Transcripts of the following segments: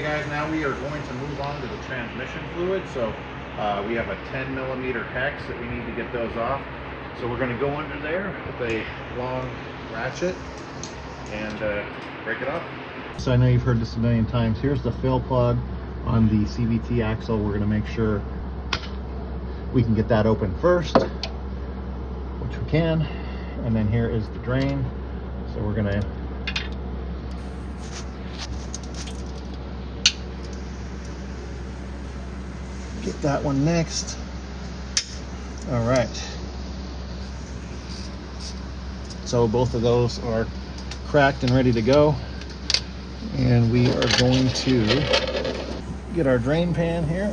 guys, now we are going to move on to the transmission fluid. So we have a 10mm hex that we need to get those off. So we're going to go under there with a long ratchet and break it off. So I know you've heard this a million times. Here's the fill plug on the CVT axle. We're going to make sure we can get that open first, which we can. And then here is the drain. So we're going to get that one next. All right. So both of those are cracked and ready to go. And we are going to get our drain pan here.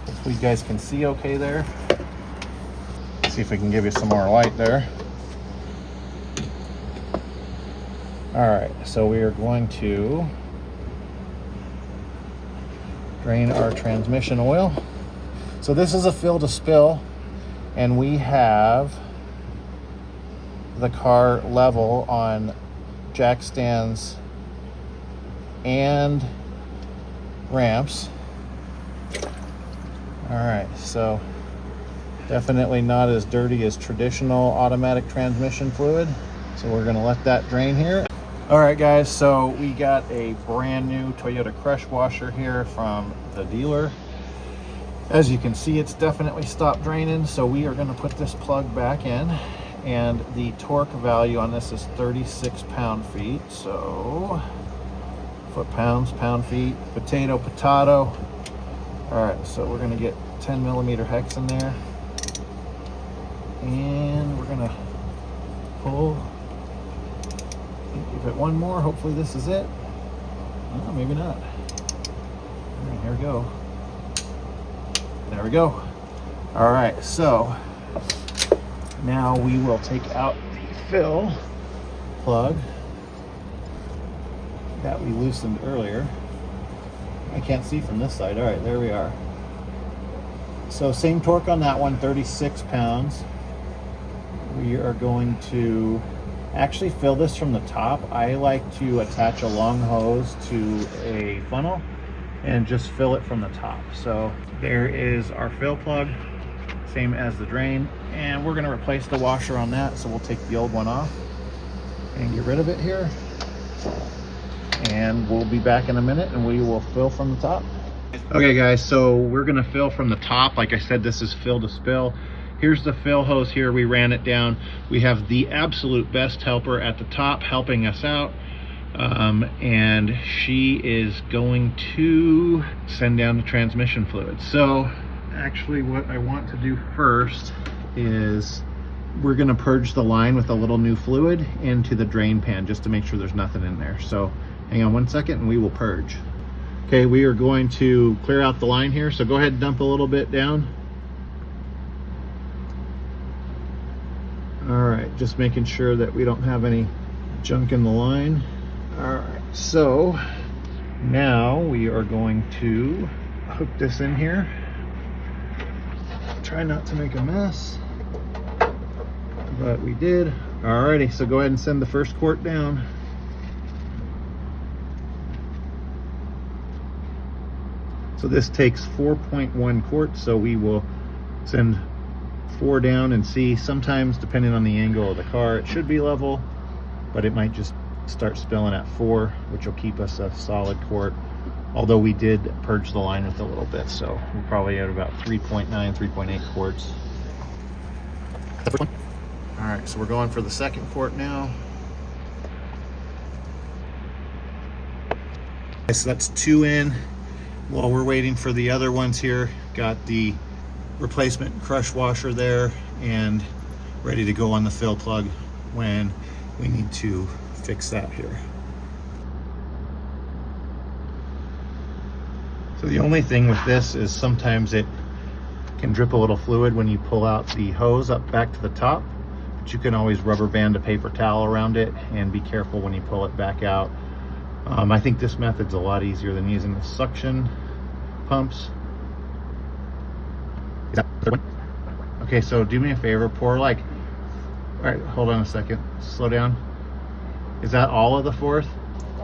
Hopefully you guys can see okay there. See if we can give you some more light there. All right, so we are going to drain our transmission oil. So this is a fill to spill, and we have the car level on jack stands and ramps. All right, so definitely not as dirty as traditional automatic transmission fluid. So we're gonna let that drain here. All right guys, so we got a brand new Toyota crush washer here from the dealer. As you can see, it's definitely stopped draining. So we are gonna put this plug back in, and the torque value on this is 36 pound-feet. So foot-pounds, pound-feet, potato. All right, so we're gonna get 10mm hex in there, and we're gonna pull. Give it one more. Hopefully this is it. Oh, maybe not. All right, here we go. There we go. All right, so now we will take out the fill plug that we loosened earlier. I can't see from this side. All right, there we are. So same torque on that one, 36 pounds. We are going to actually fill this from the top. I like to attach a long hose to a funnel and just fill it from the top. So there is our fill plug, same as the drain, and we're going to replace the washer on that. So we'll take the old one off and get rid of it here, and we'll be back in a minute and we will fill from the top. Okay guys, so we're going to fill from the top. Like I said, this is fill to spill. Here's the fill hose here. We ran it down. We have the absolute best helper at the top helping us out. And she is going to send down the transmission fluid. So actually what I want to do first is we're going to purge the line with a little new fluid into the drain pan just to make sure there's nothing in there. So hang on one second and we will purge. Okay, we are going to clear out the line here. So go ahead and dump a little bit down. All right, just making sure that we don't have any junk in the line. All right, so now we are going to hook this in here. Try not to make a mess, but we did. Alrighty, so go ahead and send the first quart down. So this takes 4.1 quarts, so we will send 4 down and see. Sometimes, depending on the angle of the car, it should be level, but it might just start spilling at 4, which will keep us a solid quart. Although we did purge the line with a little bit, so we're probably at about 3.9, 3.8 quarts. All right, so we're going for the second quart now. Okay, so that's 2 in. While we're waiting for the other ones here, got the replacement crush washer there and ready to go on the fill plug when we need to fix that here. So the only thing with this is sometimes it can drip a little fluid when you pull out the hose up back to the top, but you can always rubber band a paper towel around it and be careful when you pull it back out. I think this method's a lot easier than using the suction pumps. Okay, so do me a favor, pour like, all right, hold on a second, slow down. Is that all of the fourth?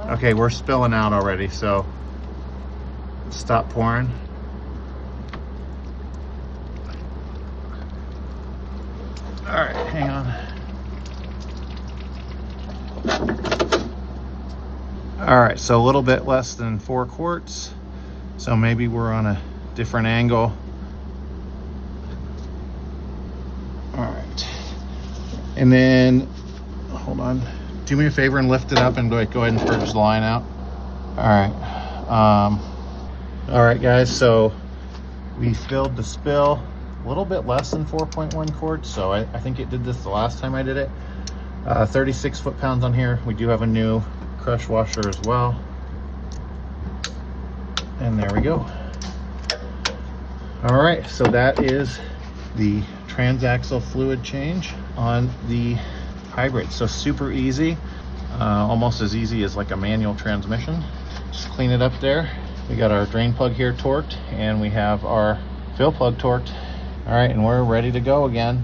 Okay, we're spilling out already, so stop pouring. All right, hang on. All right, so a little bit less than 4 quarts. So maybe we're on a different angle. All right. And then, hold on. Do me a favor and lift it up and go ahead and purge the line out. All right. All right, guys, so we filled the spill a little bit less than 4.1 quarts. So I think it did this the last time I did it. 36 foot-pounds on here. We do have a new crush washer as well. And there we go. All right, so that is the transaxle fluid change on the Hybrid. So super easy, almost as easy as like a manual transmission. Just clean it up there. We got our drain plug here torqued, and we have our fill plug torqued. All right, and we're ready to go again.